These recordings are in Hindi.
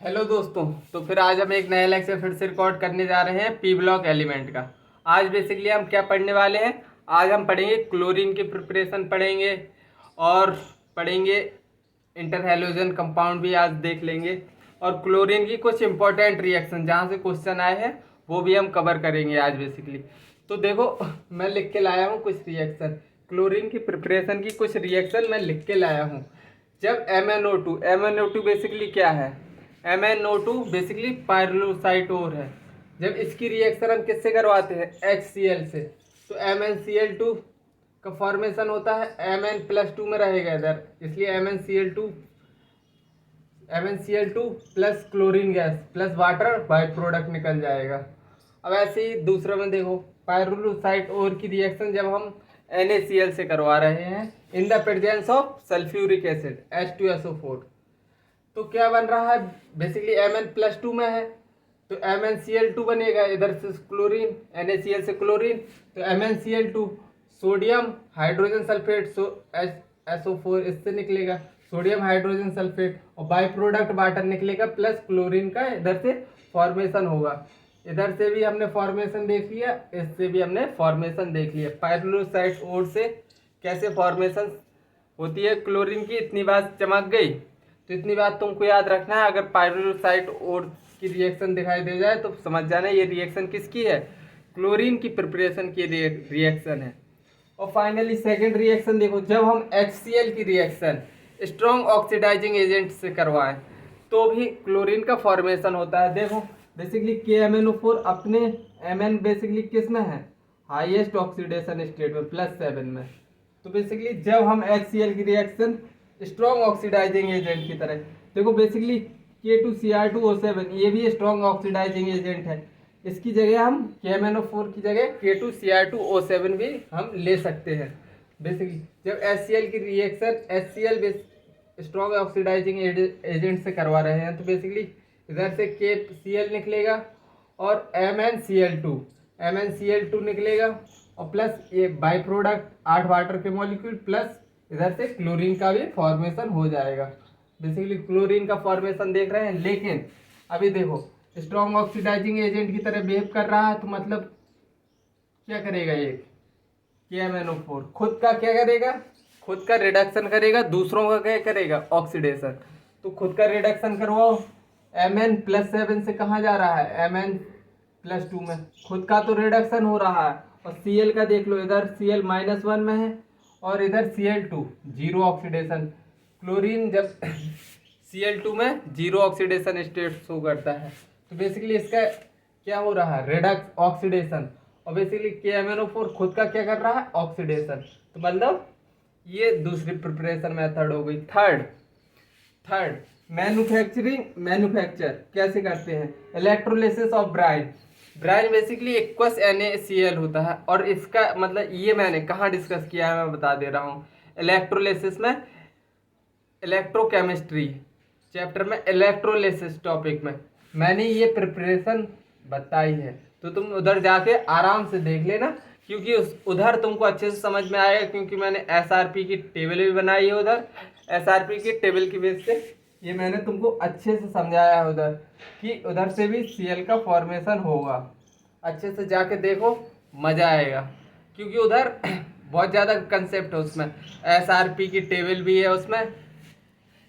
हेलो दोस्तों। तो फिर आज हम एक नए लेक्चर फिर से रिकॉर्ड करने जा रहे हैं पी ब्लॉक एलिमेंट का। आज बेसिकली हम क्या पढ़ने वाले हैं? आज हम पढ़ेंगे क्लोरीन की प्रिपरेशन पढ़ेंगे और पढ़ेंगे इंटर हैलोजन कंपाउंड भी आज देख लेंगे और क्लोरीन की कुछ इंपॉर्टेंट रिएक्शन जहाँ से क्वेश्चन आए हैं वो भी हम कवर करेंगे आज बेसिकली। तो देखो, मैं लिख के लाया हूँ कुछ रिएक्शन, क्लोरीन की प्रिपरेशन की कुछ रिएक्शन मैं लिख के लाया हूँ। जब MnO2 बेसिकली क्या है? MnO2 बेसिकली पायरोसाइट ओर है। जब इसकी रिएक्शन हम किससे करवाते हैं? HCl से। तो MnCl2 का फॉर्मेशन होता है, Mn+2 में रहेगा इधर, इसलिए MnCl2 plus chlorine gas plus water by product निकल जाएगा। अब ऐसे ही दूसरा में देखो, पायरोसाइट ओर की रिएक्शन जब हम NaCl से करवा रहे हैं in the presence of sulphuric acid H2SO4, तो क्या बन रहा है? बेसिकली Mn+2 में है तो MnCl2 बनेगा, इधर से क्लोरीन, NaCl से क्लोरीन, तो MnCl2 sodium hydrogen sulphate SO4 इससे निकलेगा, सोडियम हाइड्रोजन सल्फेट, और बाई प्रोडक्ट वाटर निकलेगा प्लस क्लोरीन का इधर से फॉर्मेशन होगा। इधर से भी हमने फॉर्मेशन देख लिया, इससे भी हमने फॉर्मेशन देख लिया। पायरोसाइट ओर से कैसे फॉर्मेशन होती है क्लोरीन की, इतनी बात चमक गई। तो इतनी बात तुमको याद रखना है, अगर पायरोसाइट ओर की रिएक्शन दिखाई दे जाए तो समझ जाना ये रिएक्शन किसकी है? क्लोरीन की प्रिपरेशन की रिएक्शन है। और फाइनली सेकंड रिएक्शन देखो, जब हम HCl की रिएक्शन स्ट्रॉन्ग ऑक्सीडाइजिंग एजेंट से करवाएं तो भी क्लोरीन का फॉर्मेशन होता है। देखो बेसिकली KMnO4 अपने Mn बेसिकली किस में है? हाईएस्ट ऑक्सीडेशन स्टेट में +7 में। तो बेसिकली जब हम HCl की रिएक्शन स्ट्रॉन्ग ऑक्सीडाइजिंग एजेंट की तरह, देखो बेसिकली K2Cr2O7 ये भी स्ट्रॉन्ग ऑक्सीडाइजिंग एजेंट है, इसकी जगह हम KMnO4 की जगह K2Cr2O7 भी हम ले सकते हैं। बेसिकली जब HCl की reaction HCl strong oxidising agent से करवा रहे हैं तो बेसिकली इधर से KCl निकलेगा और MnCl2 निकलेगा, और प्लस ये बाई प्रोडक्ट 8 वाटर के मॉलिक्यूल प्लस इधर से क्लोरीन का भी फॉर्मेशन हो जाएगा। बेसिकली क्लोरीन का फॉर्मेशन देख रहे हैं, लेकिन अभी देखो स्ट्रॉन्ग ऑक्सीडाइजिंग एजेंट की तरह बिहेव कर रहा है, तो मतलब क्या करेगा ये KMnO4 खुद का क्या करेगा? खुद का रिडक्शन करेगा, दूसरों का क्या करेगा? ऑक्सीडेशन। तो खुद का रिडक्शन करवाओ, Mn+7 से कहाँ जा रहा है? Mn+2 में। खुद का तो रिडक्शन हो रहा है, और Cl का देख लो, इधर Cl -1 में है और इधर Cl2 जीरो ऑक्सीडेशन। क्लोरीन जब Cl2 में जीरो ऑक्सीडेशन स्टेट शो करता है तो बेसिकली इसका क्या हो रहा है? Redux oxidation. और बेसिकली KMnO4 खुद का क्या कर रहा है? ऑक्सीडेशन। तो मतलब ये दूसरी प्रिपरेशन मेथड हो गई। थर्ड मैन्युफैक्चर कैसे करते हैं? Electrolysis of Bryan basically aqueous NaCl होता है, और इसका मतलब ये मैंने कहाँ डिस्कस किया है मैं बता दे रहा हूँ। इलेक्ट्रोलिसिस में, इलेक्ट्रोकेमिस्ट्री चैप्टर में, इलेक्ट्रोलिसिस टॉपिक में मैंने ये प्रिपरेशन बताई है, तो तुम उधर जाके आराम से देख लेना, क्योंकि उधर तुमको अच्छे से समझ में आएगा, क्योंकि मैंने SRP की टेबल भी बनाई है उधर। SRP की टेबल की बेस से ये मैंने तुमको अच्छे से समझाया है उधर, कि उधर से भी Cl का फॉर्मेशन होगा। अच्छे से जाके देखो, मज़ा आएगा, क्योंकि उधर बहुत ज़्यादा कंसेप्ट है उसमें। SRP की टेबल भी है उसमें,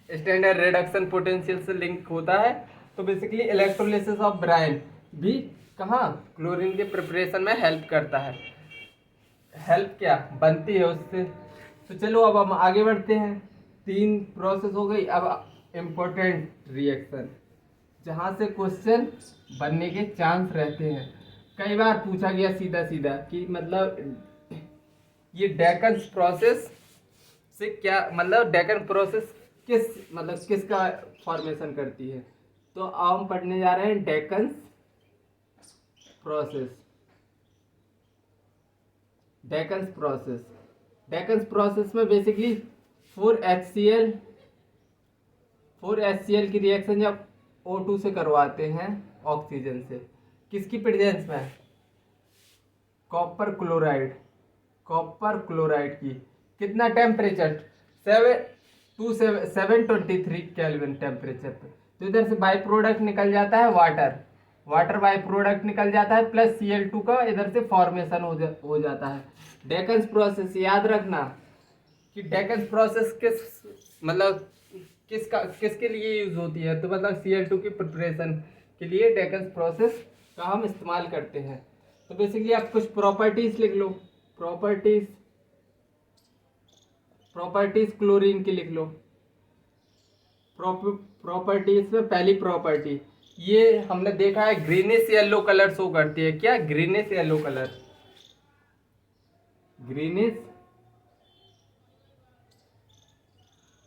स्टैंडर्ड रिडक्शन पोटेंशियल से लिंक होता है। तो बेसिकली इलेक्ट्रोलिसिस ऑफ ब्राइन भी कहाँ? क्लोरीन के प्रिपरेशन में हेल्प करता है। हेल्प क्या बनती है उससे? तो चलो अब हम आगे बढ़ते हैं। 3 प्रोसेस हो गई, अब इम्पोर्टेंट रिएक्शन जहाँ से क्वेश्चन बनने के चांस रहते हैं। कई बार पूछा गया सीधा सीधा कि मतलब ये डेकन्स प्रोसेस से क्या मतलब, डेकन प्रोसेस किसका फॉर्मेशन करती है? तो अब हम पढ़ने जा रहे हैं डेकन्स प्रोसेस में बेसिकली 4HCl की रिएक्शन जब O2 से करवाते हैं ऑक्सीजन से, किसकी प्रेजेंस में? कॉपर क्लोराइड की। कितना टेम्परेचर? 723 केल्विन टेम्परेचर पे। तो इधर से बाई प्रोडक्ट निकल जाता है वाटर, वाटर बाई प्रोडक्ट निकल जाता है, प्लस Cl2 का इधर से फॉर्मेशन हो जाता है। डेकन्स प्रोसेस याद रखना कि डेकन्स प्रोसेस मतलब किसके लिए यूज होती है, तो मतलब Cl2 की प्रिपरेशन के लिए डेकन्स प्रोसेस का हम इस्तेमाल करते हैं। तो बेसिकली आप कुछ प्रॉपर्टीज लिख लो, प्रॉपर्टीज क्लोरीन की लिख लो। प्रॉपर्टीज में पहली प्रॉपर्टी ये हमने देखा है ग्रीनिश येलो कलर शो करती है। क्या? Greenish yellow colour, greenish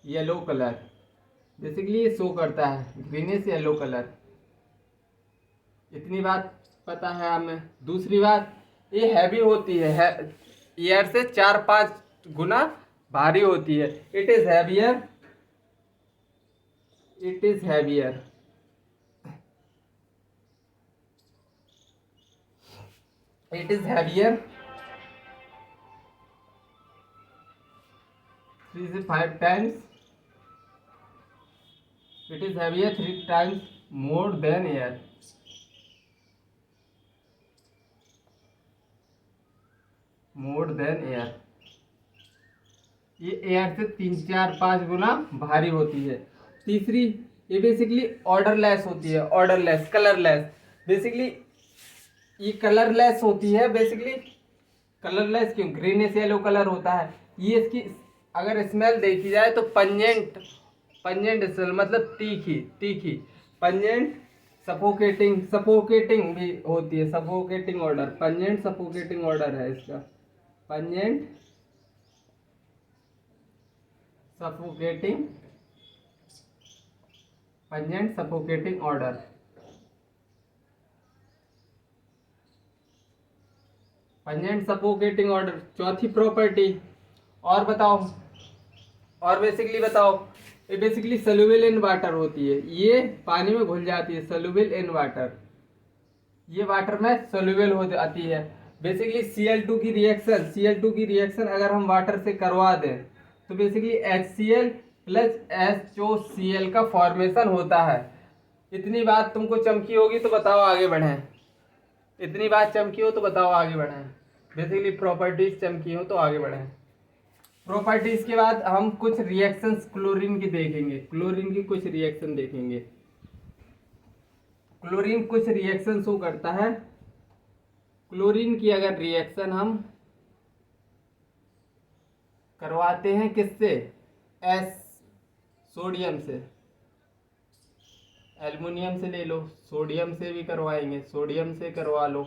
yellow colour basically ये शो करता है, ग्रीनिश येलो कलर। इतनी बात पता है हमें। दूसरी बात, ये हैवी होती है एयर से 4-5 गुना भारी होती है। It is heavier, it is heavier, it is heavier 3 से 5 times, it is heavier 3 times more than air, more than air। ये एयर से 3-4-5 गुना भारी होती है। तीसरी, ये बेसिकली ऑर्डरलेस होती है, ऑर्डरलेस, कलरलेस। बेसिकली ये कलरलेस होती है। बेसिकली कलरलेस क्यों? ग्रीनिश येलो कलर होता है ये। इसकी अगर स्मेल देखी जाए तो पंजेंट स्मेल, मतलब तीखी पंजेंट, सफोकेटिंग भी होती है, suffocating order, pungent suffocating order है इसका, pungent suffocating, pungent suffocating order. Pungent suffocating order चौथी प्रॉपर्टी। और बताओ, और बेसिकली बताओ, ये बेसिकली सोल्यूबल इन वाटर होती है, ये पानी में घुल जाती है, सोल्यूबल इन वाटर, ये वाटर में सोल्यूबल हो जाती है। बेसिकली Cl2 की रिएक्शन अगर हम वाटर से करवा दें तो बेसिकली HCl प्लस HOCl का फॉर्मेशन होता है। इतनी बात तुमको चमकी होगी तो बताओ आगे बढ़ें, इतनी बात चमकी हो तो बताओ आगे बढ़ें। बेसिकली प्रॉपर्टीज चमकी हो तो आगे बढ़ें। प्रॉपर्टीज के बाद हम कुछ रिएक्शंस क्लोरीन की देखेंगे, क्लोरीन की कुछ रिएक्शन देखेंगे। क्लोरीन कुछ रिएक्शन शो करता है। क्लोरीन की अगर रिएक्शन हम करवाते हैं किससे? सोडियम से, एल्युमिनियम से ले लो, सोडियम से भी करवाएंगे, सोडियम से करवा लो,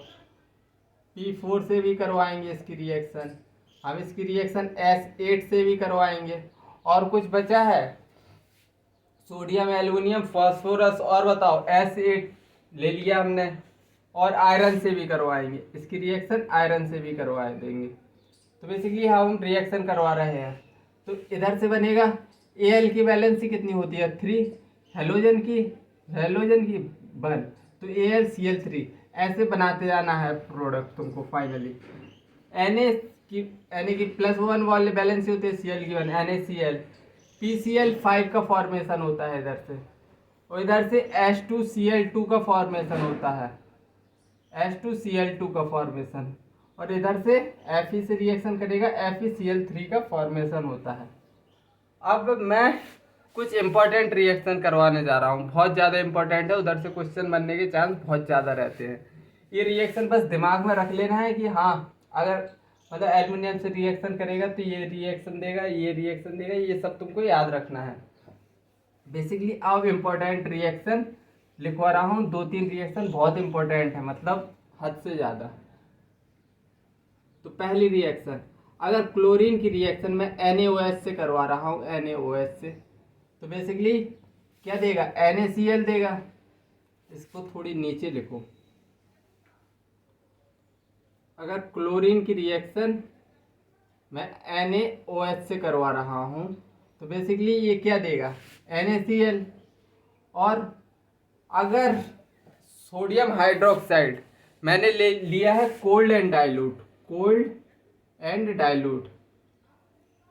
P4 से भी करवाएंगे इसकी रिएक्शन, हम इसकी रिएक्शन S8 से भी करवाएंगे। और कुछ बचा है, सोडियम, एल्युमिनियम, फास्फोरस, और बताओ S8 ले लिया हमने, और आयरन से भी करवाएंगे इसकी रिएक्शन, आयरन से भी करवा देंगे। तो बेसिकली हम रिएक्शन करवा रहे हैं। तो इधर से बनेगा Al की वैलेंसी कितनी होती है? 3, हेलोजन की 1, तो AlCl3 ऐसे बनाते जाना है प्रोडक्ट तुमको। फाइनली Na की +1 वाली वैलेंसी होती है, Cl की 1, NaCl, PCl5 का फॉर्मेशन होता है इधर से, और इधर से H2Cl2 का फॉर्मेशन होता है, H2Cl2 का फॉर्मेशन, और इधर से Fe से रिएक्शन करेगा, FeCl3 का फॉर्मेशन होता है। अब मैं कुछ इंपॉर्टेंट रिएक्शन करवाने जा रहा हूँ, बहुत ज़्यादा इंपॉर्टेंट है, उधर से क्वेश्चन बनने के चांस बहुत ज़्यादा रहते हैं। ये रिएक्शन बस दिमाग में रख लेना है कि हाँ, अगर मतलब एल्युमिनियम से रिएक्शन करेगा तो ये रिएक्शन देगा, ये रिएक्शन देगा, ये सब तुमको याद रखना है। बेसिकली अब इम्पोर्टेंट रिएक्शन लिखवा रहा हूँ, 2-3 रिएक्शन बहुत इंपॉर्टेंट है, मतलब हद से ज़्यादा। तो पहली रिएक्शन, अगर क्लोरीन की रिएक्शन में NaOH से करवा रहा हूँ, NaOH से, तो बेसिकली क्या देगा? NaCl देगा। इसको थोड़ी नीचे लिखो। अगर क्लोरीन की रिएक्शन मैं NaOH से करवा रहा हूँ तो बेसिकली ये क्या देगा? NaCl। और अगर सोडियम हाइड्रोक्साइड मैंने ले लिया है कोल्ड एंड डाइल्यूट,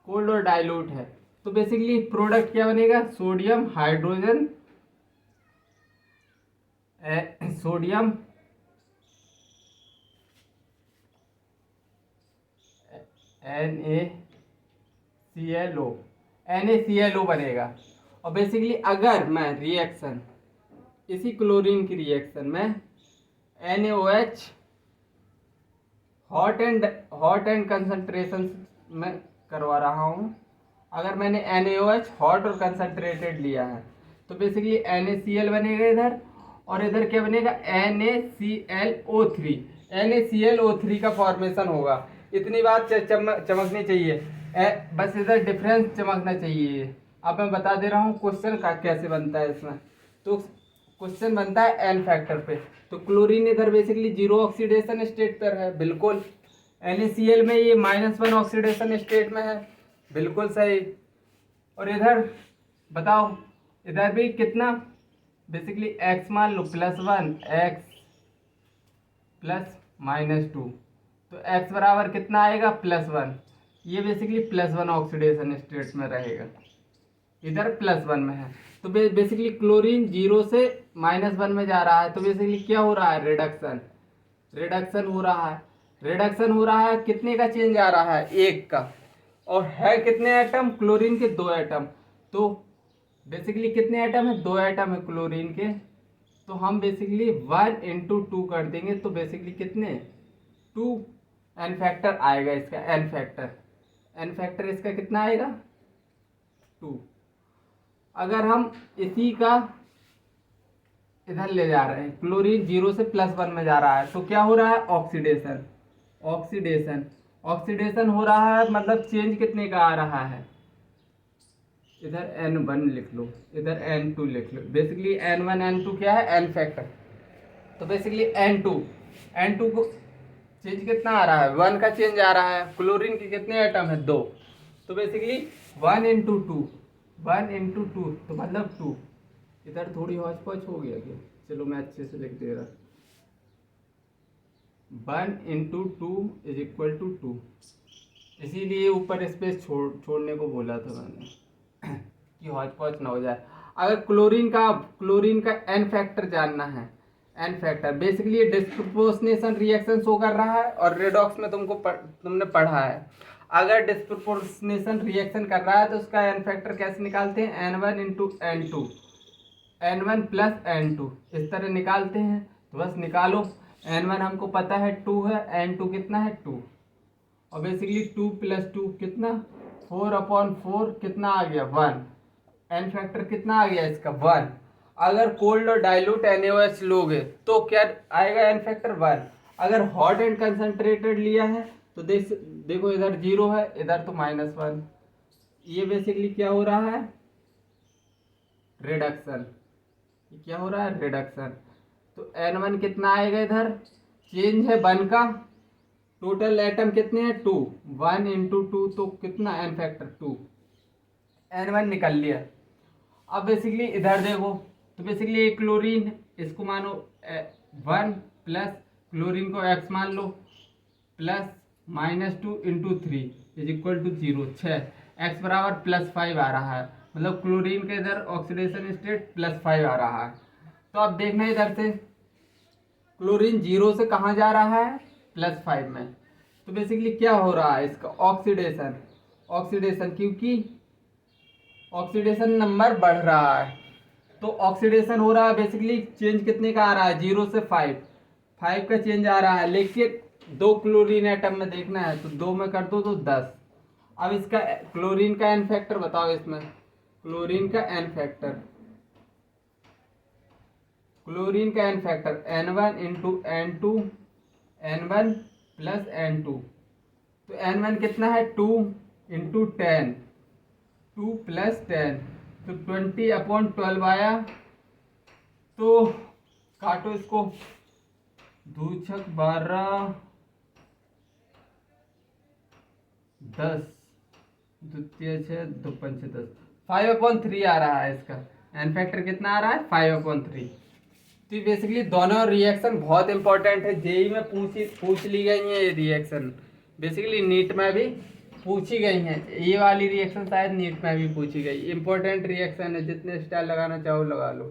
कोल्ड और डाइल्यूट है, तो बेसिकली प्रोडक्ट क्या बनेगा? सोडियम हाइड्रोजन सोडियम NaClO बनेगा। और बेसिकली अगर मैं रिएक्शन इसी क्लोरीन की रिएक्शन में NaOH हॉट एंड कंसंट्रेशन में करवा रहा हूँ, अगर मैंने NaOH हॉट और कंसंट्रेटेड लिया है तो बेसिकली NaCl बनेगा इधर, और इधर क्या बनेगा NaClO3। NaClO3 का फॉर्मेशन होगा। इतनी बात चमकनी चाहिए, बस इधर डिफरेंस चमकना चाहिए। अब मैं बता दे रहा हूँ क्वेश्चन का कैसे बनता है इसमें। तो क्वेश्चन बनता है एन फैक्टर पे। तो क्लोरीन इधर बेसिकली जीरो ऑक्सीडेशन स्टेट पर है, बिल्कुल। NaCl में ये -1 ऑक्सीडेशन स्टेट में है, बिल्कुल सही। और इधर बताओ, इधर भी कितना, बेसिकली x मान लो +1 x प्लस -2, तो x बराबर कितना आएगा +1। ये बेसिकली +1 ऑक्सीडेशन स्टेट में रहेगा, इधर +1 में है। तो बेसिकली क्लोरीन 0 से -1 में जा रहा है, तो बेसिकली क्या हो रहा है, रिडक्शन हो रहा है। रिडक्शन हो रहा है, कितने का चेंज आ रहा है, 1 का। और है कितने एटम, क्लोरीन के 2 एटम। तो बेसिकली कितने एटम है, 2 एटम है क्लोरीन के। तो हम बेसिकली 1 × 2 कर देंगे, तो बेसिकली कितने 2 एन फैक्टर आएगा इसका। एन फैक्टर इसका कितना आएगा 2। अगर हम इसी का इधर ले जा रहे हैं, क्लोरीन 0 से +1 में जा रहा है, तो क्या हो रहा है, ऑक्सीडेशन हो रहा है। मतलब चेंज कितने का आ रहा है, इधर N1 लिख लो, इधर N2 लिख लो। बेसिकली N1 N2 क्या है, एन फैक्टर। तो बेसिकली N2 को चेंज कितना आ रहा है, 1 का चेंज आ रहा है। क्लोरीन के कितने एटम है, 2। तो बेसिकली 1 × 2 तो मतलब 2। इधर थोड़ी हौच पौच हो गया क्या, चलो मैं अच्छे से लिख दे रहा। 1 × 2 = 2, इसीलिए ऊपर स्पेस छोड़ने को बोला था मैंने कि हौच पौच ना हो जाए। अगर क्लोरीन का एन फैक्टर जानना है, एन फैक्टर बेसिकली ये डिस्प्रोपोर्शनेशन रिएक्शन शो कर रहा है, और रेडॉक्स में तुमने पढ़ा है, अगर डिस्प्रोपोर्शनेशन रिएक्शन कर रहा है तो उसका एन फैक्टर कैसे निकालते हैं, N1 × N2, N1 + N2 इस तरह निकालते हैं। तो बस निकालो, N1 हमको पता है 2 है, N2 कितना है 2, और बेसिकली 2 + 2 कितना 4/4 कितना आ गया 1। एन फैक्टर कितना आ गया इसका 1। अगर कोल्ड और डाइल्यूट NaOH लोगे तो क्या आएगा, एन फैक्टर 1। अगर हॉट एंड कंसंट्रेटेड लिया है तो देखो इधर 0 है, इधर तो -1। ये बेसिकली क्या हो रहा है, रिडक्शन। क्या हो रहा है, रिडक्शन। तो N1 कितना आएगा, इधर चेंज है 1 का, टोटल एटम कितने हैं 2, 1 × 2 तो कितना एन फैक्टर 2, N1 निकल लिया। अब बेसिकली इधर देखो, तो बेसिकली एक क्लोरीन, इसको मानो 1 प्लस क्लोरीन को x मान लो, प्लस -2 × 3 = 0, 6। x बराबर +5 आ रहा है, मतलब क्लोरीन के इधर ऑक्सीडेशन स्टेट +5 आ रहा है। तो अब देखना इधर से क्लोरीन 0 से कहाँ जा रहा है, +5 में। तो बेसिकली क्या हो रहा है इसका, ऑक्सीडेशन, क्योंकि ऑक्सीडेशन नंबर बढ़ रहा है, तो ऑक्सीडेशन हो रहा है। बेसिकली चेंज कितने का आ रहा है, 0 से 5 का चेंज आ रहा है। लेकिन 2 क्लोरीन एटम में देखना है, तो 2 में कर दो तो 10। अब इसका क्लोरीन का एन फैक्टर बताओ, इसमें क्लोरीन का N factor N1 × N2, N1 + N2। तो N1 कितना है 2 × 10, 2 + 10 तो 20/12 आया। तो काटो इसको, 2 × 6 = 12, 10, 2 × 6 = 2 × 5 = 10, 5/3 आ रहा है इसका एन फैक्टर। कितना आ रहा है 5/3। तो बेसिकली दोनों रिएक्शन बहुत इंपॉर्टेंट है, जेई में पूछ ली गई है ये रिएक्शन, बेसिकली नीट में भी पूछी गई हैं। ये वाली रिएक्शन शायद नीट में भी पूछी गई, इंपॉर्टेंट रिएक्शन है, जितने स्टाइल लगाना चाहो लगा लो।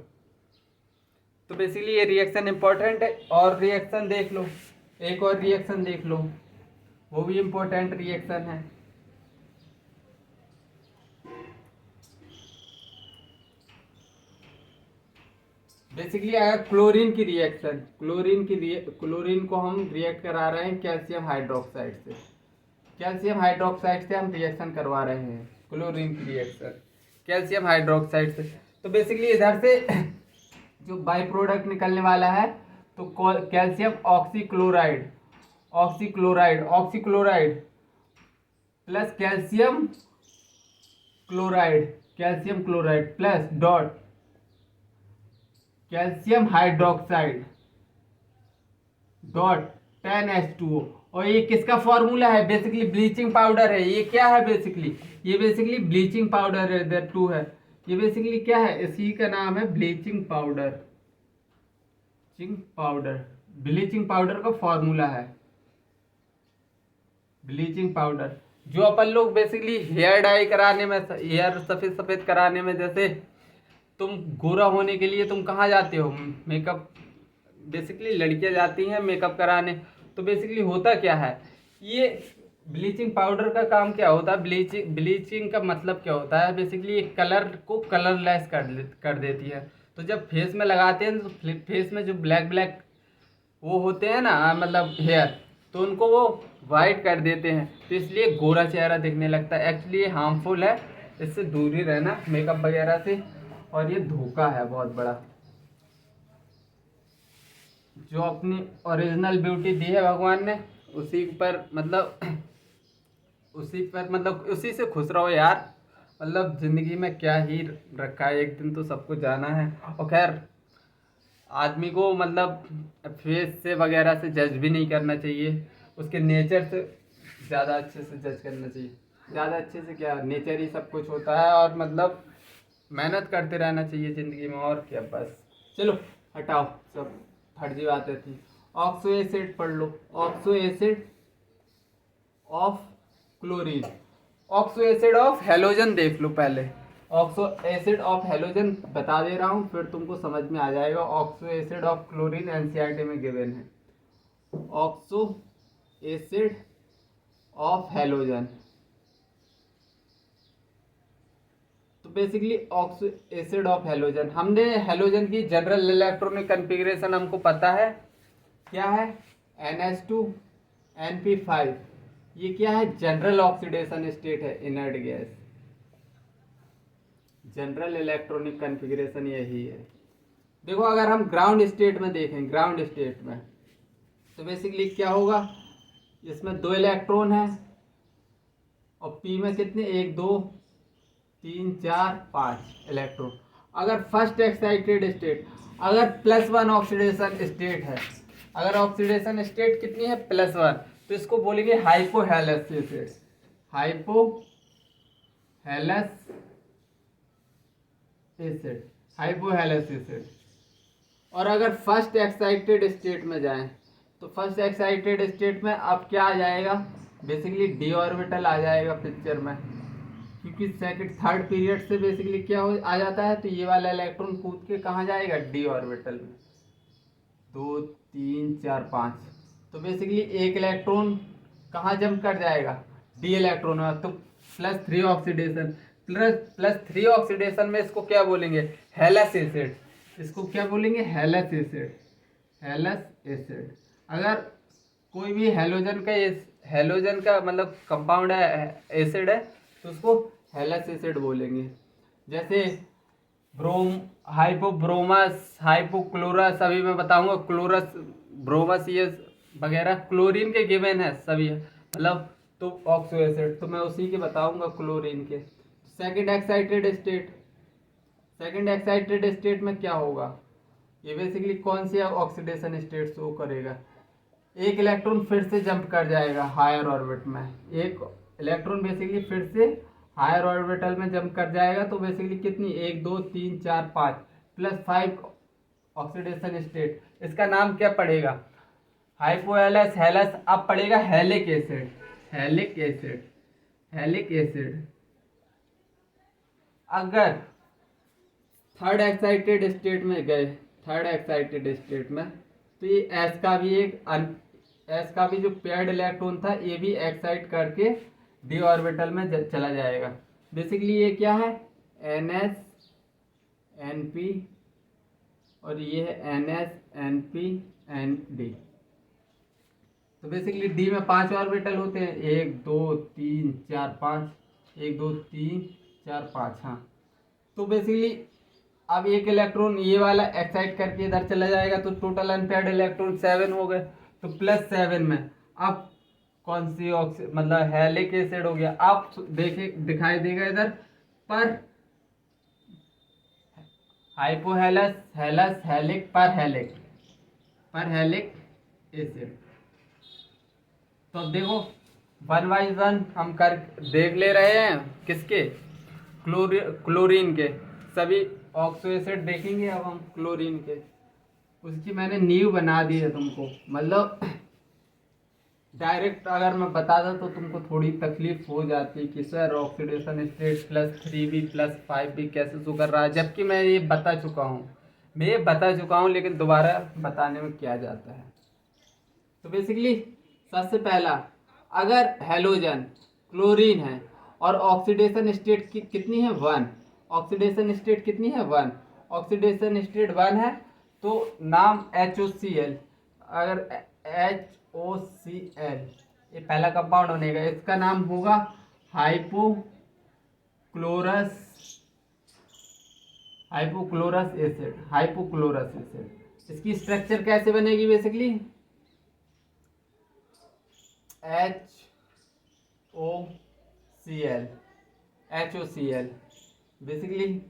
तो बेसिकली ये रिएक्शन इंपॉर्टेंट है। और रिएक्शन देख लो, एक और रिएक्शन देख लो, वो भी इंपॉर्टेंट रिएक्शन है। बेसिकली अगर क्लोरीन की रिएक्शन, क्लोरीन को हम रिएक्ट करा रहे हैं कैल्शियम हाइड्रोक्साइड से, कैल्शियम हाइड्रोक्साइड से हम रिएक्शन करवा रहे हैं क्लोरीन की रिएक्शन कैल्शियम हाइड्रोक्साइड से। तो बेसिकली इधर से जो बाई प्रोडक्ट निकलने वाला है तो calcium oxychloride, oxychloride plus calcium chloride plus dot calcium hydroxide dot 10H2O। और ये किसका फॉर्मूला है? बेसिकली ब्लीचिंग पाउडर है। ये क्या है? ये बेसिकली ब्लीचिंग पाउडर है, इधर 2 है। ये बेसिकली क्या है? इसी का नाम है ब्लीचिंग पाउडर। ब्लीचिंग पाउडर का फॉर्मूला है ब्लीचिंग पाउडर, जो अपन लोग बेसिकली हेयर डाई कराने में, हेयर सफेद कराने में, जैसे तुम गोरा होने के लिए तुम कहाँ जाते हो? मेकअप, बेसिकली लड़कियां जाती हैं मेकअप कराने। तो बेसिकली होता क्या है, ये ब्लीचिंग पाउडर का काम क्या होता है? ब्लीचिंग का मतलब क्या होता है? बेसिकली ये कलर को कलरलेस कर देती है। तो जब फेस में लगाते हैं तो फेस में जो ब्लैक वो होते हैं ना, मतलब हेयर, तो उनको वो वाइट कर देते हैं, तो इसलिए गोरा चेहरा दिखने लगता है। एक्चुअली ये हार्मफुल है, इससे दूर ही रहना मेकअप वगैरह से। और ये धोखा है बहुत बड़ा, जो अपनी ओरिजिनल ब्यूटी दी है भगवान ने, उसी पर उसी से खुश रहो यार। मतलब जिंदगी में क्या ही रखा है, एक दिन तो सबको जाना है। और खैर आदमी को मतलब फेस से वगैरह से जज भी नहीं करना चाहिए, उसके नेचर से ज़्यादा अच्छे से जज करना चाहिए। ज़्यादा अच्छे से क्या, नेचर ही सब कुछ होता है। और मतलब मेहनत करते रहना चाहिए ज़िंदगी में, और क्या। बस चलो हटाओ, सब फर्जी बातें थी। ऑक्सो एसिड पढ़ लो, oxo acid of chlorine, oxo acid of halogen देख लो पहले। ऑक्सो एसिड ऑफ हेलोजन बता दे रहा हूँ, फिर तुमको समझ में आ जाएगा। Oxo acid of chlorine NCERT में गिवन है। ऑक्सो एसिड ऑफ हेलोजन, तो basically oxo acid of halogen, हमने हेलोजन की जनरल इलेक्ट्रॉनिक कॉन्फ़िगरेशन हमको पता है क्या है? NH2 NP5। ये क्या है? जनरल ऑक्सीडेशन स्टेट है, inert gas. General electronic configuration यही है। देखो अगर हम ग्राउंड स्टेट में देखें, ग्राउंड स्टेट में तो बेसिकली क्या होगा, इसमें 2 इलेक्ट्रॉन है और P में कितने? 1 2 3 4 5 इलेक्ट्रॉन। अगर फर्स्ट एक्साइटेड स्टेट, अगर +1 ऑक्सीडेशन स्टेट है, अगर ऑक्सीडेशन स्टेट कितनी है? +1, तो इसको बोलेंगे हाइपोहेलस एसिड, हाइपोहेलस एसिड। और अगर फर्स्ट एक्साइटेड स्टेट में जाएं, तो फर्स्ट एक्साइटेड स्टेट में अब क्या आ जाएगा? बेसिकली डी ऑर्बिटल आ जाएगा पिक्चर में, क्योंकि थर्ड पीरियड से बेसिकली क्या हो आ जाता है, तो ये वाला इलेक्ट्रॉन कूद के कहाँ जाएगा? डी ऑर्बिटल में। 2 3 4 5, तो बेसिकली एक इलेक्ट्रॉन कहाँ जंप कर जाएगा? डी इलेक्ट्रॉन में। तो +3 ऑक्सीडेशन, +3 ऑक्सीडेशन में इसको क्या बोलेंगे? हेलस एसिड। इसको क्या बोलेंगे? हेलस एसिड। अगर कोई भी हेलोजन का मतलब कंपाउंड है, एसिड है, तो उसको हेलस एसिड बोलेंगे। जैसे हाइपोब्रोमस, हाइपोक्लोरस, अभी मैं बताऊंगा क्लोरस, ब्रोमस, ये वगैरह क्लोरीन के गिवन है सभी, मतलब। तो ऑक्सो एसिड तो मैं उसी के बताऊंगा, क्लोरीन के। सेकंड एक्साइटेड स्टेट में क्या होगा? ये बेसिकली कौन सी ऑक्सीडेशन स्टेट शो करेगा? एक इलेक्ट्रॉन फिर से जंप कर जाएगा हायर ऑर्बिट में, एक इलेक्ट्रॉन बेसिकली फिर से हायर ऑर्बिटल में जंप कर जाएगा। तो बेसिकली कितनी? 1 2 3 4 5 +5 ऑक्सीडेशन स्टेट। इसका नाम क्या पड़ेगा? हाइपोहेलस, हेलस। अब पड़ेगा हेलिक एसिड। अगर थर्ड एक्साइटेड स्टेट में गए, थर्ड एक्साइटेड स्टेट में, तो ये एस का भी एस का भी जो पेयर्ड इलेक्ट्रॉन था ये भी एक्साइट करके डी ऑर्बिटल में चला जाएगा। बेसिकली ये क्या है, एन एस एन पी और ये है N S N P N D. तो बेसिकली डी में 5 ऑर्बिटल होते हैं, 1 2 3 4 5, 1 2 3 4 5। हाँ, तो बेसिकली अब एक इलेक्ट्रॉन ये वाला एक्साइट करके इधर चला जाएगा, तो टोटल अनपेयर्ड इलेक्ट्रॉन 7 हो गए। तो +7 में अब कौन सी मतलब हेलिक एसिड हो गया। आप देखिए दिखाई देगा इधर पर हाइपोहेलस, हेलस, हेलिक, पर हेलिक एसिड। तो अब देखो 1 बाय 1 हम कर देख ले रहे हैं किसके, क्लोरीन के। सभी ऑक्सो एसिड देखेंगे अब हम क्लोरीन के। उसकी मैंने नींव बना दी है तुमको, मतलब डायरेक्ट अगर मैं बताता तो तुमको थोड़ी तकलीफ हो जाती कि sir oxidation state +3b +5b कैसे शो कर रहा है, जबकि मैं ये बता चुका हूँ, लेकिन दोबारा बताने में क्या जाता है। तो बेसिकली सबसे पहला, अगर हेलोजन क्लोरीन है और ऑक्सीडेशन स्टेट कितनी है 1, ऑक्सीडेशन स्टेट कितनी है 1, ऑक्सीडेशन स्टेट 1 है, तो नाम HOCl, अगर HOCl ये पहला कंपाउंड बनेगा, इसका नाम होगा हाइपोक्लोरस एसिड। इसकी स्ट्रक्चर कैसे बनेगी, बेसिकली HOCl बेसिकली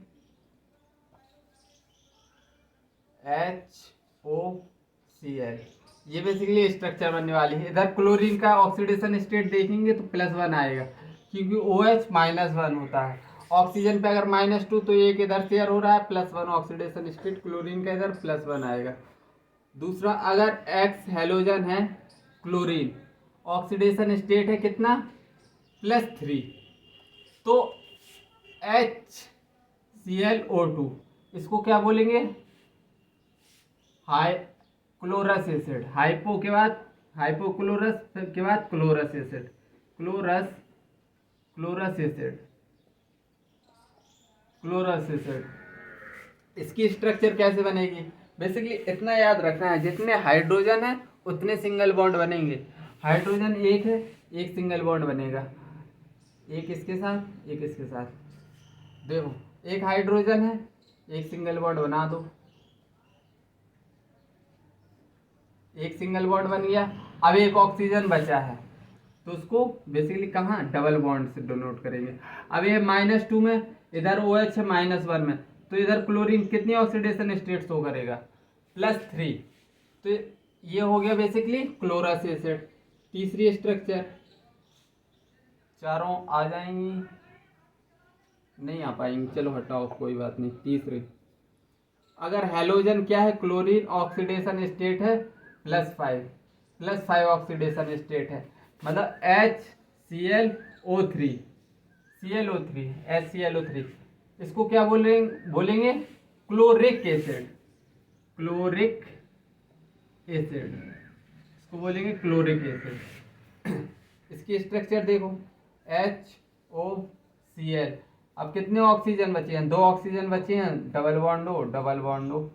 HOCl, ये बेसिकली स्ट्रक्चर बनने वाली है। इधर क्लोरीन का ऑक्सीडेशन स्टेट देखेंगे तो +1 आएगा, क्योंकि OH -1 होता है। ऑक्सीजन पे अगर -2 तो एक इधर शेयर हो रहा है, +1 ऑक्सीडेशन स्टेट क्लोरीन का इधर +1 आएगा। दूसरा, अगर X हेलोजन है क्लोरीन, ऑक्सीडेशन स्टेट है कितना +3, तो HClO2 इसको क्या बोलेंगे, क्लोरस एसिड। हाइपो के बाद हाइपोक्लोरस, फिर के बाद क्लोरस एसिड, क्लोरस एसिड। इसकी स्ट्रक्चर कैसे बनेगी, बेसिकली इतना याद रखना है, जितने हाइड्रोजन है उतने सिंगल बॉन्ड बनेंगे। हाइड्रोजन एक है, एक सिंगल बॉन्ड बनेगा, एक इसके साथ एक इसके साथ। देखो एक हाइड्रोजन है, एक सिंगल बॉन्ड बना दो, एक सिंगल बॉन्ड बन गया। अब एक ऑक्सीजन बचा है, तो उसको बेसिकली कहाँ डबल बॉन्ड से डिनोट करेंगे। अब ये -2 में, इधर OH है -1 में, तो इधर क्लोरीन कितनी ऑक्सीडेशन स्टेट शो करेगा +3, तो ये हो गया बेसिकली क्लोरस एसिड। तीसरी स्ट्रक्चर, चारों आ जाएंगी, नहीं आ पाएंगी, चलो हटाओ कोई बात नहीं। तीसरी, अगर हेलोजन क्या है क्लोरीन, ऑक्सीडेशन स्टेट है +5 ऑक्सीडेशन स्टेट है, मतलब HClO3, इसको क्या बोलेंगे क्लोरिक एसिड, इसको बोलेंगे क्लोरिक एसिड। इसकी स्ट्रक्चर देखो HOCl। अब कितने ऑक्सीजन बचे हैं, 2 ऑक्सीजन बचे हैं, डबल बॉन्ड हो।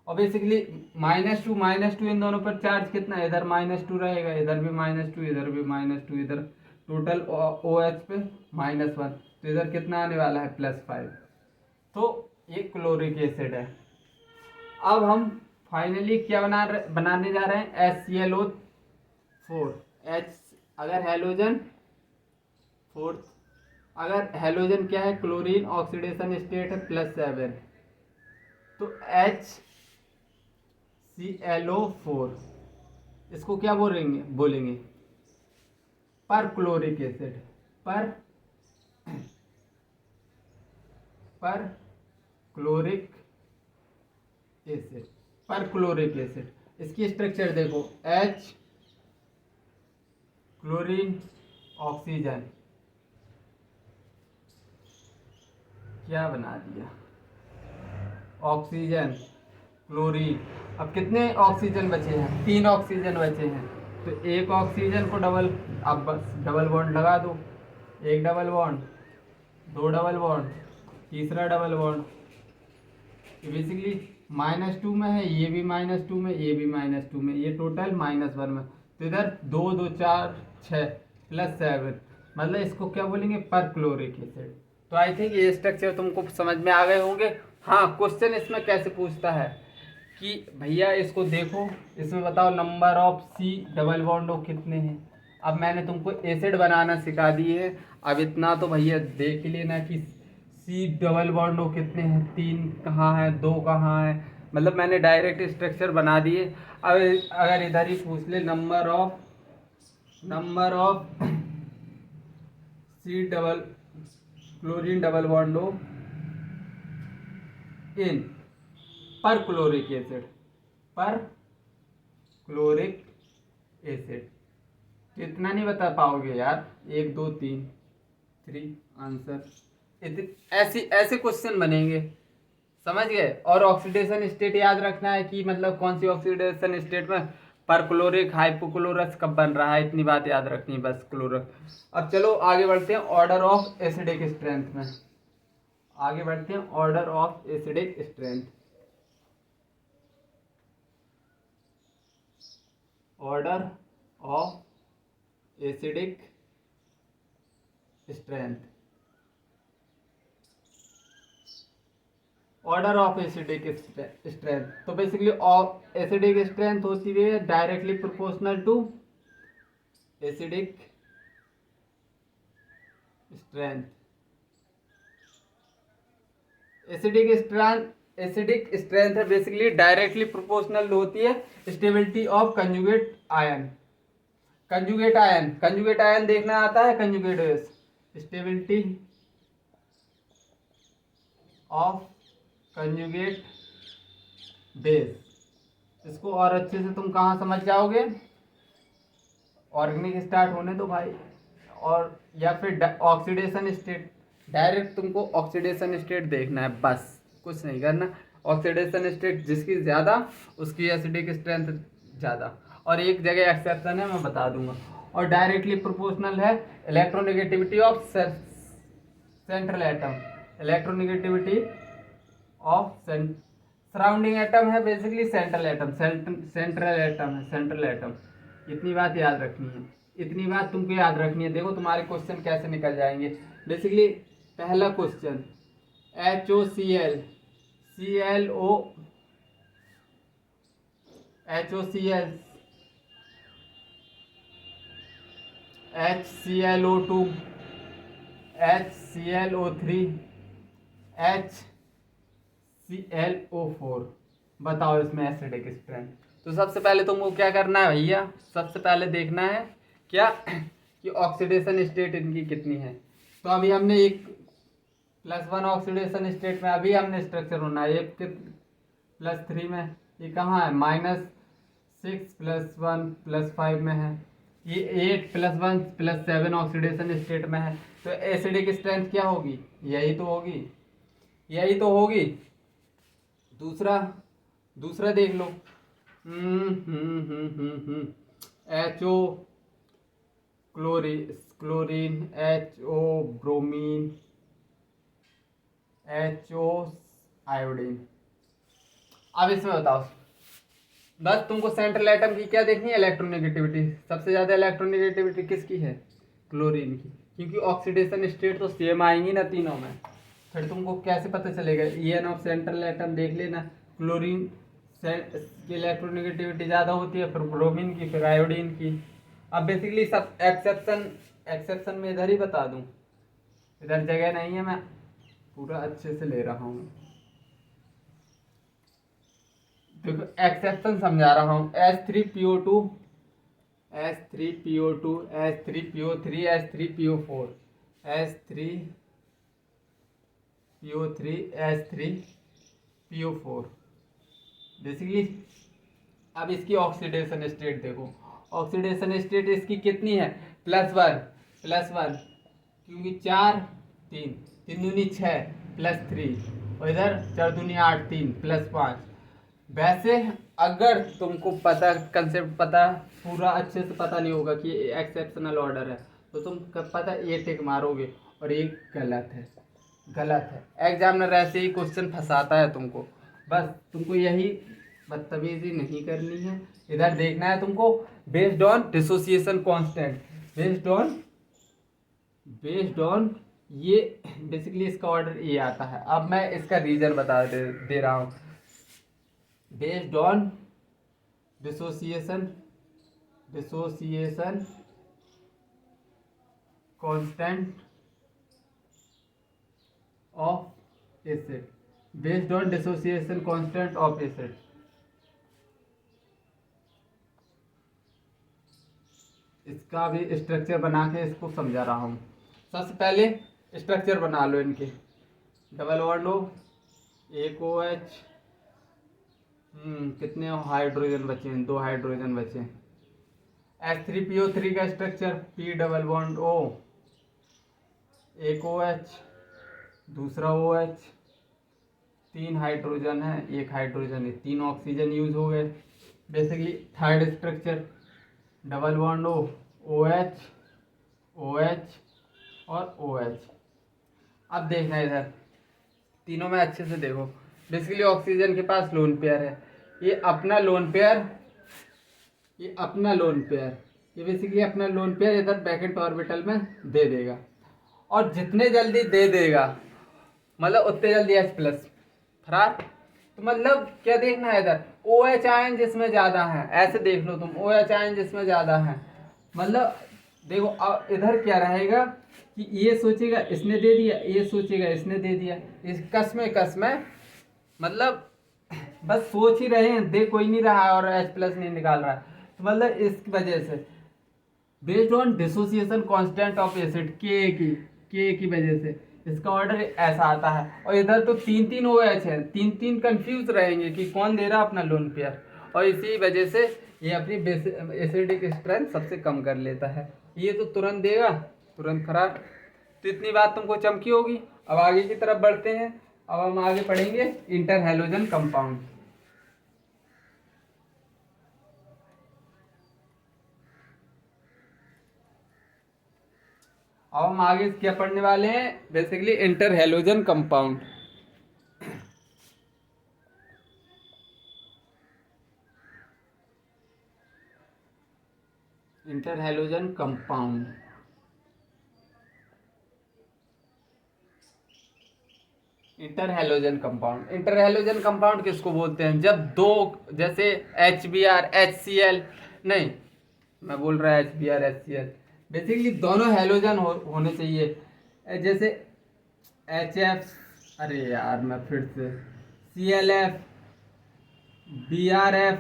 और बेसिकली -2 इन दोनों पर चार्ज कितना है, इधर -2 रहेगा, इधर भी -2, इधर भी -2, इधर टोटल OH पे -1, तो इधर कितना आने वाला है +5। तो ये क्लोरिक एसिड है। अब हम फाइनली क्या बनाने जा रहे हैं, HClO4। अगर हेलोजन क्या है क्लोरीन, ऑक्सीडेशन स्टेट है +7, तो HClO4 इसको क्या बोलेंगे पर क्लोरिक एसिड, पर क्लोरिक एसिड। इसकी स्ट्रक्चर देखो, H क्लोरीन ऑक्सीजन, क्या बना दिया ऑक्सीजन, क्लोरीन। अब कितने ऑक्सीजन बचे हैं? 3 ऑक्सीजन बचे हैं, तो एक ऑक्सीजन को डबल, अब बस डबल बॉन्ड लगा दो, एक डबल बॉन्ड, दो डबल बॉन्ड, तीसरा डबल बॉन्ड। ये बेसिकली -2 में है, ये भी -2 में, ये भी -2 में, ये टोटल -1 में, तो इधर 2 2 4 6 +7, मतलब इसको क्या बोलेंगे? पर क्लोरिक एसिड। तो आई थिंक ये स्ट्रक्चर तुमको समझ में आ गए होंगे। हाँ, क्वेश्चन इसमें कैसे पूछता है कि भैया इसको देखो, इसमें बताओ number of C double bond हो कितने हैं। अब मैंने तुमको एसिड बनाना सिखा दी है, अब इतना तो भैया देख ही लेना कि C डबल बॉन्ड हो कितने हैं, 3 कहाँ है, 2 कहाँ है, मतलब मैंने डायरेक्ट स्ट्रक्चर बना दिए। अब अगर इधर ही पूछ ले number of C double chlorine double bond हो इन पर क्लोरिक एसिड, पर क्लोरिक एसिड, तो इतना नहीं बता पाओगे यार। 1 2 3 आंसर, ऐसे ऐसे क्वेश्चन बनेंगे, समझ गए। और ऑक्सीडेशन स्टेट याद रखना है कि मतलब कौन सी ऑक्सीडेशन स्टेट में पर क्लोरिक हाइपोक्लोरस कब बन रहा है, इतनी बात याद रखनी है बस, क्लोरस। अब चलो आगे बढ़ते हैं ऑर्डर ऑफ एसिडिक स्ट्रेंथ में, आगे बढ़ते हैं order of acidic strength. Order of acidic strength, order of acidic strength, तो बेसिकली एसिडिक स्ट्रेंथ होती है directly proportional to acidic strength. Acidic strength है बेसिकली डायरेक्टली प्रोपोर्शनल होती है stability of conjugate ion. Conjugate ion देखना आता है, conjugate base, stability of conjugate base. इसको और अच्छे से तुम कहाँ समझ जाओगे? ऑर्गेनिक स्टार्ट होने दो भाई, और या फिर ऑक्सीडेशन स्टेट, डायरेक्ट तुमको ऑक्सीडेशन स्टेट देखना है, बस कुछ नहीं करना। ऑक्सीडेशन स्टेट जिसकी ज़्यादा उसकी एसिडिक स्ट्रेंथ ज़्यादा, और एक जगह एक्सेप्शन है मैं बता दूंगा। और डायरेक्टली प्रोपोर्शनल है electronegativity of central atom, electronegativity of surrounding atom है basically central atom, central atom है, सेंट्रल एटम। इतनी बात याद रखनी है, इतनी बात तुमको याद रखनी है। देखो तुम्हारे क्वेश्चन कैसे निकल जाएंगे। बेसिकली पहला question HOCl, ClO, HOCl, HClO2, HClO3, HClO4, बताओ इसमें एसिडिक स्ट्रेंथ। तो सबसे पहले तुमको क्या करना है भैया? सबसे पहले देखना है क्या कि ऑक्सीडेशन स्टेट इनकी कितनी है। तो अभी हमने एक +1 ऑक्सीडेशन स्टेट में अभी हमने स्ट्रक्चर होना है, एक +3 में, ये कहाँ है? -6 +1 +5 में है, ये 8 +1 +7 ऑक्सीडेशन स्टेट में है। तो एसिडिक स्ट्रेंथ क्या होगी? यही तो होगी, यही तो होगी। दूसरा देख लो, HO chlorine, HO bromine, HO iodine. अब इसमें बताओ, बस तुमको सेंट्रल एटम की क्या देखनी है? इलेक्ट्रोनेगेटिविटी। सबसे ज़्यादा इलेक्ट्रोनेगेटिविटी किसकी है? क्लोरीन की, क्योंकि ऑक्सीडेशन स्टेट तो सेम आएंगी ना तीनों में। फिर तुमको कैसे पता चलेगा? EN ऑफ सेंट्रल एटम देख लेना, क्लोरीन की इलेक्ट्रोनेगेटिविटी ज़्यादा होती है, फिर ब्रोमीन की, फिर आयोडीन की। अब बेसिकली सब एक्सेप्शन में इधर ही बता दूं, इधर जगह नहीं है, मैं पूरा अच्छे से ले रहा हूँ। देखो एक्सेप्शन समझा रहा हूँ, H3PO2, H3PO2, H3PO3, H3PO4, H3PO3, H3PO4। Basically अब इसकी ऑक्सीडेशन स्टेट देखो, ऑक्सीडेशन स्टेट इसकी कितनी है? +1, क्योंकि 4 3 3 दूनी 6 +3, और इधर 4 दूनी 8 3 +5, वैसे अगर तुमको पता कंसेप्ट पता पूरा अच्छे से पता नहीं होगा कि एक्सेप्शनल ऑर्डर है, तो तुम पता ये टिक मारोगे और ये गलत है, गलत है। एग्जामिनर ऐसे ही क्वेश्चन फंसाता है तुमको, बस तुमको यही बदतमीजी नहीं करनी है। इधर देखना है तुमको, based on dissociation constant, based on ये बेसिकली इसका ऑर्डर ये आता है। अब मैं इसका रीजन बता दे रहा हूँ। Based on dissociation constant of acid, based on dissociation constant of acid. इसका भी स्ट्रक्चर बना के इसको समझा रहा हूँ। सबसे पहले स्ट्रक्चर बना लो इनके। डबल बॉन्ड हो, एक OH, कितने हाइड्रोजन बचे हैं, 2 हाइड्रोजन बचे हैं। H3PO3 का structure, P double bond O, एक OH, दूसरा OH, 3 हाइड्रोजन है, एक हाइड्रोजन है, 3 ऑक्सीजन यूज हो गए। Basically third structure, double bond O, OH, OH और OH। अब देखना इधर तीनों में अच्छे से देखो। बेसिकली ऑक्सीजन के पास लोन पेयर है, ये अपना लोन पेयर, ये अपना लोन पेयर, ये बेसिकली अपना लोन पेयर इधर बैकेंट ऑर्बिटल में दे देगा। और जितने जल्दी दे देगा मतलब उतने जल्दी H प्लस फरार। तो मतलब क्या देखना है इधर, OH आयन जिसमें ज़्यादा है, ऐसे देख लो तुम, OH आयन जिसमें ज़्यादा है। मतलब देखो अब इधर क्या रहेगा कि ये सोचेगा इसने दे दिया, ये सोचेगा इसने दे दिया, इस कस में मतलब बस सोच ही रहे हैं, दे कोई नहीं रहा और H प्लस नहीं निकाल रहा है। तो मतलब इस वजह से based on dissociation constant of acid के की वजह से इसका ऑर्डर ऐसा आता है। और इधर तो 3 OH है, 3 कंफ्यूज रहेंगे कि कौन दे रहा अपना लोन पेयर, और इसी वजह से ये अपनी एसिडिक स्ट्रेंथ सबसे कम कर लेता है। ये तो तुरंत देगा, तुरंत खराब। तो इतनी बात तुमको चमकी होगी। अब आगे की तरफ बढ़ते हैं। अब हम आगे पढ़ेंगे इंटर हैलोजन कंपाउंड। अब हम आगे क्या पढ़ने वाले हैं, basically inter halogen compound. Inter halogen compound, inter halogen compound, inter halogen compound किसको बोलते हैं, जब दो, जैसे HBr HCl, नहीं मैं बोल रहा है HBr HCl, बेसिकली दोनों हैलोजन होने चाहिए। जैसे HF, अरे यार मैं फिर से, CLF, BRF,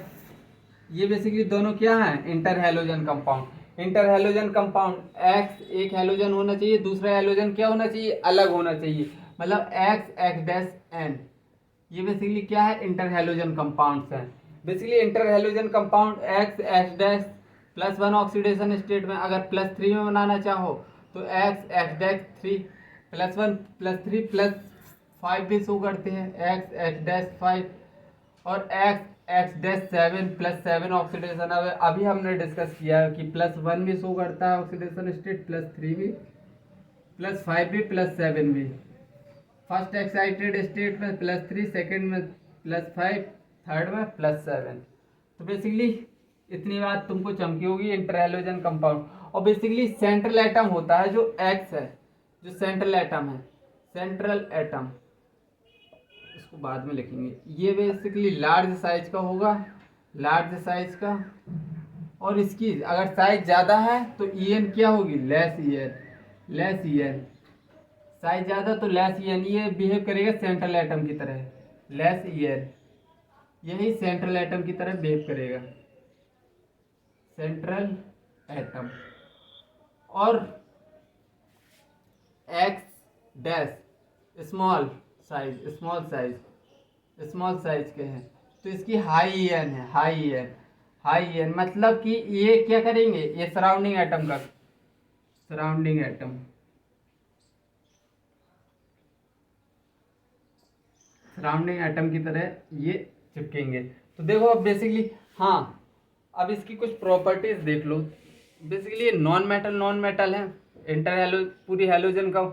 ये बेसिकली दोनों क्या हैं, inter halogen compound. Inter halogen compound X एक हैलोजन होना चाहिए, दूसरा हैलोजन क्या होना चाहिए, अलग होना चाहिए। मतलब X N, ये बेसिकली क्या है, इंटर हैलोजन कंपाउंड्स हैं। Basically inter halogen compound X plus 1 oxidation state में अगर +3 में बनाना चाहो तो X3 +1 +3 +5 भी शो करते हैं, X5 और X7 +7 ऑक्सीडेशन। अब अभी हमने डिस्कस किया है कि +1 भी शो करता है ऑक्सीडेशन स्टेट, +3 भी, +5 भी, +7 भी। फर्स्ट एक्साइटेड स्टेट में +3, सेकेंड में +5, थर्ड में +7। तो बेसिकली इतनी बात तुमको चमकी होगी इंटर हैलोजन कंपाउंड। और बेसिकली सेंट्रल एटम होता है जो X है, जो सेंट्रल एटम है, सेंट्रल एटम, इसको बाद में लिखेंगे। ये बेसिकली लार्ज साइज का होगा, लार्ज साइज का। और इसकी अगर साइज ज़्यादा है तो EN क्या होगी, लेस EN, साइज ज़्यादा तो लेस EN। ये बिहेव करेगा सेंट्रल एटम की तरह, लेस EN, यही सेंट्रल एटम की तरह बिहेव करेगा, सेंट्रल एटम। और X स्मॉल साइज के हैं तो इसकी हाई EN है, हाई EN मतलब कि ये क्या करेंगे, ये सराउंडिंग एटम की तरह ये चिपकेंगे। तो देखो अब बेसिकली, हाँ अब इसकी कुछ प्रॉपर्टीज देख लो। बेसिकली ये नॉन मेटल है, इंटर हेलो पूरी हेलोजन का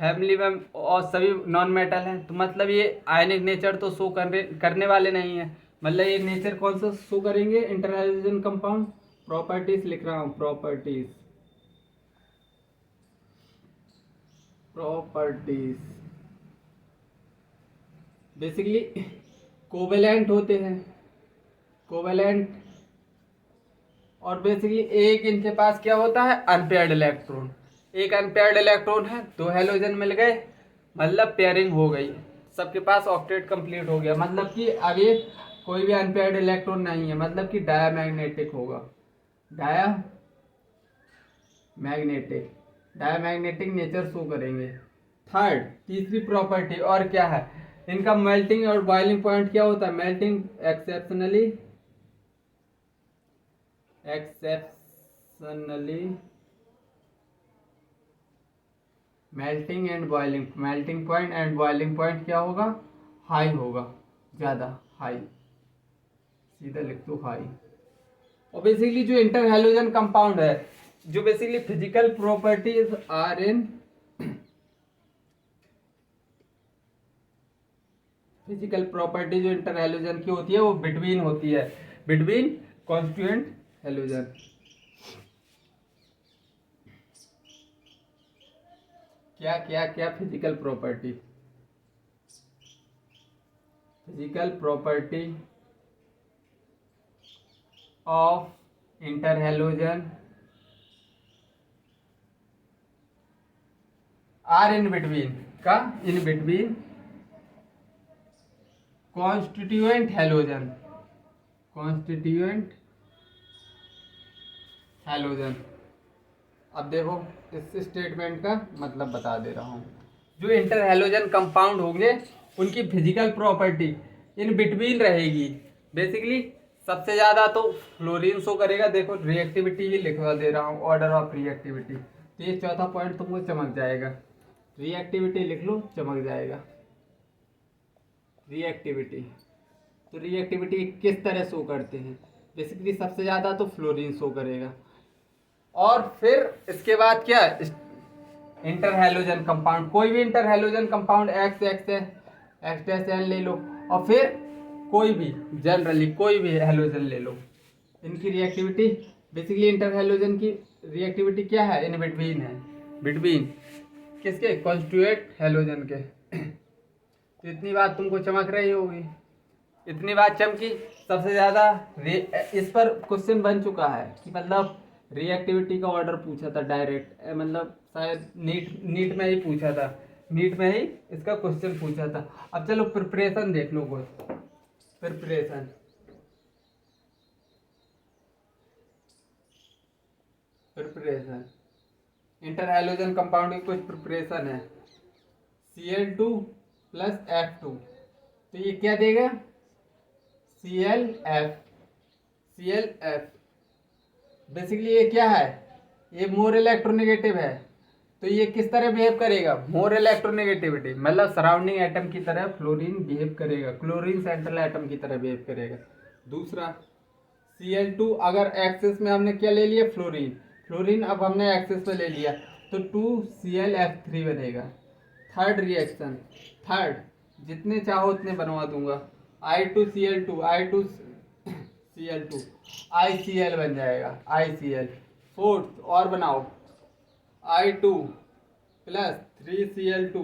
फैमिली में और सभी नॉन मेटल हैं, तो मतलब ये आयनिक नेचर तो शो करने वाले नहीं है। मतलब ये नेचर कौन सा शो करेंगे, इंटर हेलोजन कंपाउंड। प्रॉपर्टीज लिख रहा हूँ, प्रॉपर्टीज बेसिकली कोवेलेंट होते हैं, कोवेलेंट। और बेसिकली एक इनके पास क्या होता है, अनपेयर्ड इलेक्ट्रॉन। एक अनपेयर्ड इलेक्ट्रॉन है, दो हेलोजन मिल गए, मतलब पेयरिंग हो गई, सबके पास ऑक्टेट कंप्लीट हो गया। मतलब कि अब ये कोई भी अनपेयर्ड इलेक्ट्रॉन नहीं है, मतलब कि डायामैग्नेटिक होगा, डायामैग्नेटिक नेचर शो करेंगे। थर्ड, तीसरी प्रॉपर्टी और क्या है, इनका मेल्टिंग और बॉइलिंग पॉइंट क्या होता है, melting exceptionally melting point and boiling point क्या होगा, हाई होगा, ज़्यादा हाई, सीधा लिख दो हाई। और बेसिकली जो इंटर हेलोजन कंपाउंड है, जो basically physical properties are in physical property जो इंटर हेलोजन की होती है वो बिटवीन होती है, बिटवीन कॉन्स्टिट्यूएंट हेलोजन। क्या क्या क्या physical property of interhalogen are in between constituent halogen. अब देखो इस स्टेटमेंट का मतलब बता दे रहा हूँ। जो इंटर हेलोजन कंपाउंड होंगे उनकी फिजिकल प्रॉपर्टी इन बिटवीन रहेगी। बेसिकली सबसे ज़्यादा तो फ्लोरीन शो करेगा। देखो रिएक्टिविटी ही लिखवा दे रहा हूँ, ऑर्डर ऑफ रिएक्टिविटी। तो ये चौथा पॉइंट तुमको चमक जाएगा, रिएक्टिविटी लिख लो, चमक जाएगा रिएक्टिविटी। तो रिएक्टिविटी किस तरह शो करते हैं, बेसिकली सबसे ज़्यादा तो फ्लोरीन शो करेगा। और फिर इसके बाद क्या, इंटर हेलोजन कंपाउंड, कोई भी इंटर हेलोजन कंपाउंड एक्स ले लो, और फिर कोई भी जनरली कोई भी हेलोजन ले लो, इनकी रिएक्टिविटी बेसिकली इंटर हेलोजन की रिएक्टिविटी क्या है, इन बिटवीन है, बिटवीन किसके, कॉन्स्टिट्यूएंट हेलोजन के। तो इतनी बात तुमको चमक रही होगी, इतनी बात चमकी। सबसे ज़्यादा इस पर क्वेश्चन बन चुका है कि मतलब रिएक्टिविटी का ऑर्डर पूछा था डायरेक्ट, मतलब शायद नीट में ही पूछा था, नीट में ही इसका क्वेश्चन पूछा था। अब चलो प्रिपरेशन देख लो कुछ, प्रिपरेशन इंटर हेलोजन कंपाउंड की कुछ प्रिपरेशन है। Cl2 प्लस F2, तो ये क्या देगा, ClF। बेसिकली ये क्या है, ये मोर इलेक्ट्रोनेगेटिव है, तो ये किस तरह बिहेव करेगा, मोर इलेक्ट्रोनेगेटिविटी, मतलब सराउंडिंग एटम की तरह फ्लोरीन बिहेव करेगा, क्लोरीन सेंट्रल एटम की तरह बिहेव करेगा। दूसरा Cl2, अगर एक्सिस में हमने क्या ले लिया, फ्लोरीन अब हमने एक्सिस पे ले लिया, तो 2ClF3 बनेगा। थर्ड रिएक्शन, जितने चाहो उतने बनवा दूंगा, I2Cl2 ICL बन जाएगा, ICL। फोर्थ और बनाओ, I2 प्लस 3Cl2,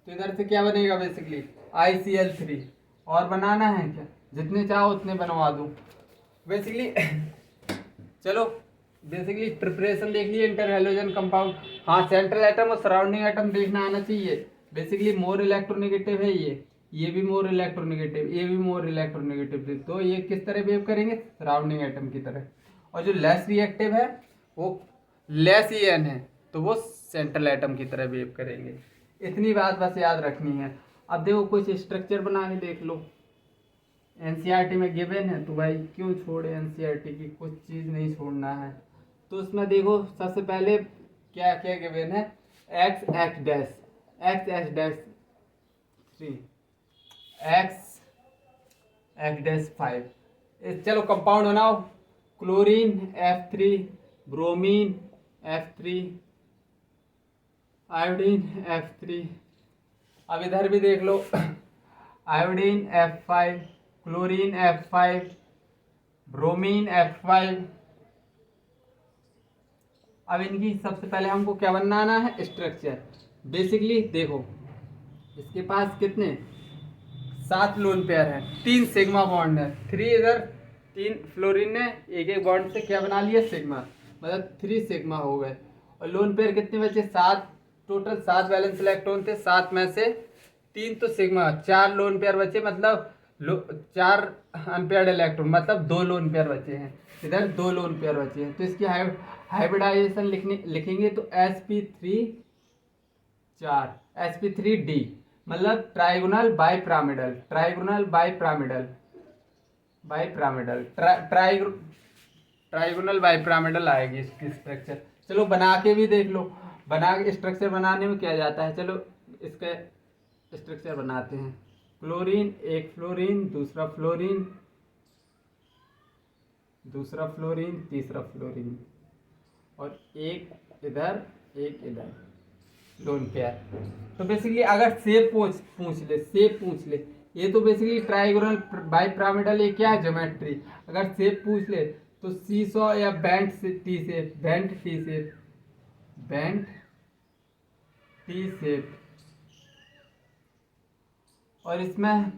तो इधर से क्या बनेगा, बेसिकली ICl3। और बनाना है क्या, जितने चाहो उतने बनवा दूँ बेसिकली। चलो बेसिकली प्रिपरेशन देख लिए इंटर हेलोजन कंपाउंड। हाँ सेंट्रल एटम और सराउंडिंग एटम देखना आना चाहिए। बेसिकली मोर इलेक्ट्रोनेगेटिव है ये भी मोर इलेक्ट्रोनेगेटिव, ये भी मोर इलेक्ट्रोनेगेटिव, तो ये किस तरह बिहेव करेंगे, सराउंडिंग एटम की तरह। और जो लेस रिएक्टिव है वो लेस EN है, तो वो सेंट्रल एटम की तरह बिहेव करेंगे। इतनी बात बस याद रखनी है। अब देखो कुछ स्ट्रक्चर बना के देख लो, NCERT में गिवन है तो भाई क्यों छोड़े, NCERT की कुछ चीज़ नहीं छोड़ना है। तो उसमें देखो सबसे पहले क्या क्या गिवन है, x3 x X-5। चलो कंपाउंड बनाओ। Chlorine F3, bromine F3, iodine F3। अब इधर भी देख लो, iodine F5, chlorine F5, bromine F5। अब इनकी सबसे पहले हमको क्या बनाना है, स्ट्रक्चर। बेसिकली देखो, इसके पास कितने 7 लोन पेयर है, 3 सिग्मा बॉन्ड है, 3 इधर, 3 फ्लोरीन ने एक एक बॉन्ड से क्या बना लिया, सिग्मा, मतलब 3 सिग्मा हो गए। और लोन पेयर कितने बचे, 7, टोटल 7 वैलेंस इलेक्ट्रॉन थे, 7 में से 3 तो सिग्मा, 4 लोन पेयर बचे, मतलब 4 अनपेयर्ड इलेक्ट्रॉन, मतलब 2 लोन पेयर बचे हैं, इधर 2 लोन पेयर बचे हैं। तो इसकी हाइब्रिडाइजेशन लिखेंगे तो sp3 4, sp3d, मतलब trigonal bipyramidal, trigonal bipyramidal, bipyramidal trigonal bipyramidal आएगी इसकी स्ट्रक्चर। चलो बना के भी देख लो, बना के स्ट्रक्चर बनाने में क्या जाता है। चलो इसका स्ट्रक्चर बनाते हैं। क्लोरीन, एक फ्लोरीन, दूसरा फ्लोरीन, दूसरा फ्लोरीन, तीसरा फ्लोरीन, और एक इधर एक इधर, लोन पेयर। तो बेसिकली अगर शेप पूछ ले, ये तो बेसिकली ट्राइगोनल बाइपिरामिडल, ये क्या है, ज्योमेट्री। अगर शेप पूछ ले तो सीसॉ या bent T shape, bent T shape, bent T shape. और इसमें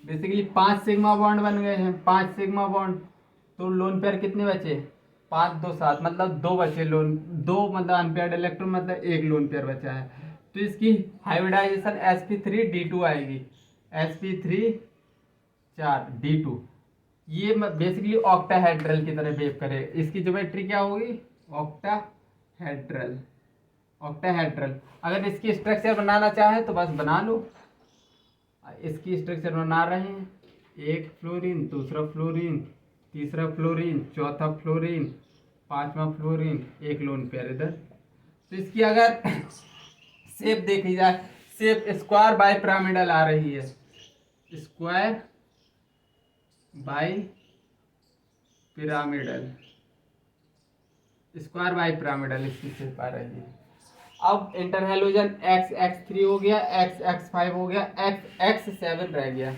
बेसिकली 5 सिग्मा बॉन्ड बन गए हैं, 5 सिग्मा बॉन्ड। तो लोन पेयर कितने बचे, 5 2 7, मतलब 2 बचे लोन, 2 मतलब अनपेयर्ड इलेक्ट्रॉन, मतलब 1 लोन पेयर बचा है। तो इसकी हाइब्रिडाइजेशन sp3d2 आएगी, sp3 4 d2। ये बेसिकली ऑक्टाहेड्रल की तरह बिहेव करे। इसकी ज्योमेट्री क्या होगी, ऑक्टाहेड्रल, ऑक्टाहेड्रल। अगर इसकी स्ट्रक्चर बनाना चाहे तो बस बना लो। इसकी स्ट्रक्चर बना रहे हैं, एक फ्लोरीन, दूसरा फ्लोरीन, तीसरा फ्लोरीन, चौथा फ्लोरीन, पांचवा फ्लोरीन, एक लोन पेयर इधर। तो इसकी अगर शेप देखी जाए, शेप स्क्वायर बाई पिरामिडल आ रही है, square bi pyramidal, square bi pyramidal इसकी शेप आ रही है। अब इंटरहेलोजन X3 हो गया, X5 हो गया, X7 रह गया।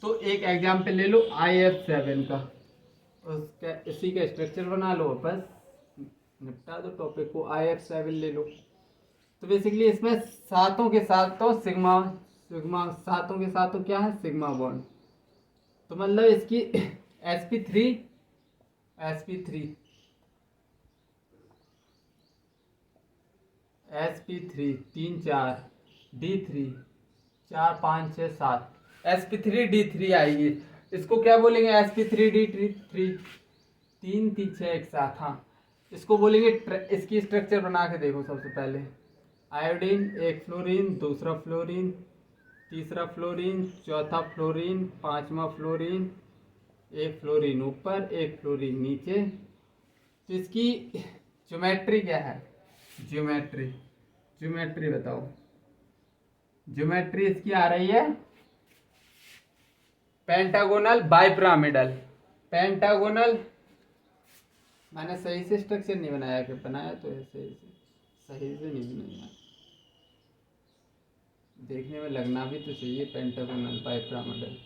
तो एक एग्जाम्पल ले लो IF7 का, उसका इसी का स्ट्रक्चर बना लो, बस निपटा दो टॉपिक को। IF7 ले लो। तो बेसिकली इसमें सातों के सातों सिग्मा, सातों के सातों क्या है, सिग्मा बॉन्ड। तो मतलब इसकी sp3 3 4 d3 4 5 6 7, sp3d3 आएगी। इसको क्या बोलेंगे, sp3d3, 3 3 6 1 7। हाँ, इसको बोलेंगे, इसकी स्ट्रक्चर बना के देखो। सबसे पहले आयोडीन, एक फ्लोरीन, दूसरा फ्लोरीन, तीसरा फ्लोरीन, चौथा फ्लोरीन, पांचवा फ्लोरीन, एक फ्लोरीन ऊपर, एक फ्लोरीन नीचे। तो इसकी ज्योमेट्री क्या है, ज्योमेट्री बताओ। ज्योमेट्री इसकी आ रही है पेंटागोनल बाइपिरामिडल, पेंटागोनल। मैंने सही से स्ट्रक्चर नहीं बनाया, कि बनाया तो ऐसे सही से नहीं बनाया, देखने में लगना भी तो चाहिए पेंटागोनल बाइपिरामिडल।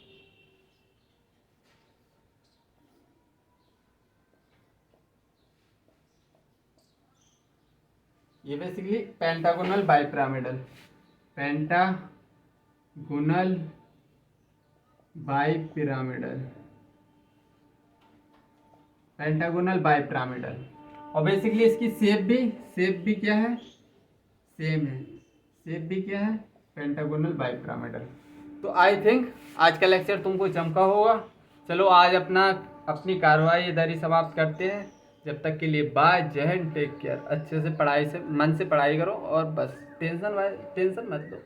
ये basically pentagonal bipyramidal, pentagonal bipyramidal, pentagonal bipyramidal. और बेसिकली इसकी शेप भी क्या है, सेम है, शेप भी क्या है, पेंटागोनल बाइपिरामिडल। तो आई थिंक आज का लेक्चर तुमको चमका होगा। चलो आज अपनी कार्रवाई इधर ही समाप्त करते हैं। जब तक के लिए बाय, जय हिंद, टेक केयर। अच्छे से पढ़ाई से, मन से पढ़ाई करो, और बस टेंशन मत लो,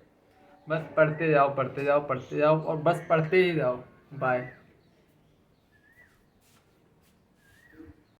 बस पढ़ते जाओ और बस पढ़ते ही जाओ। बाय।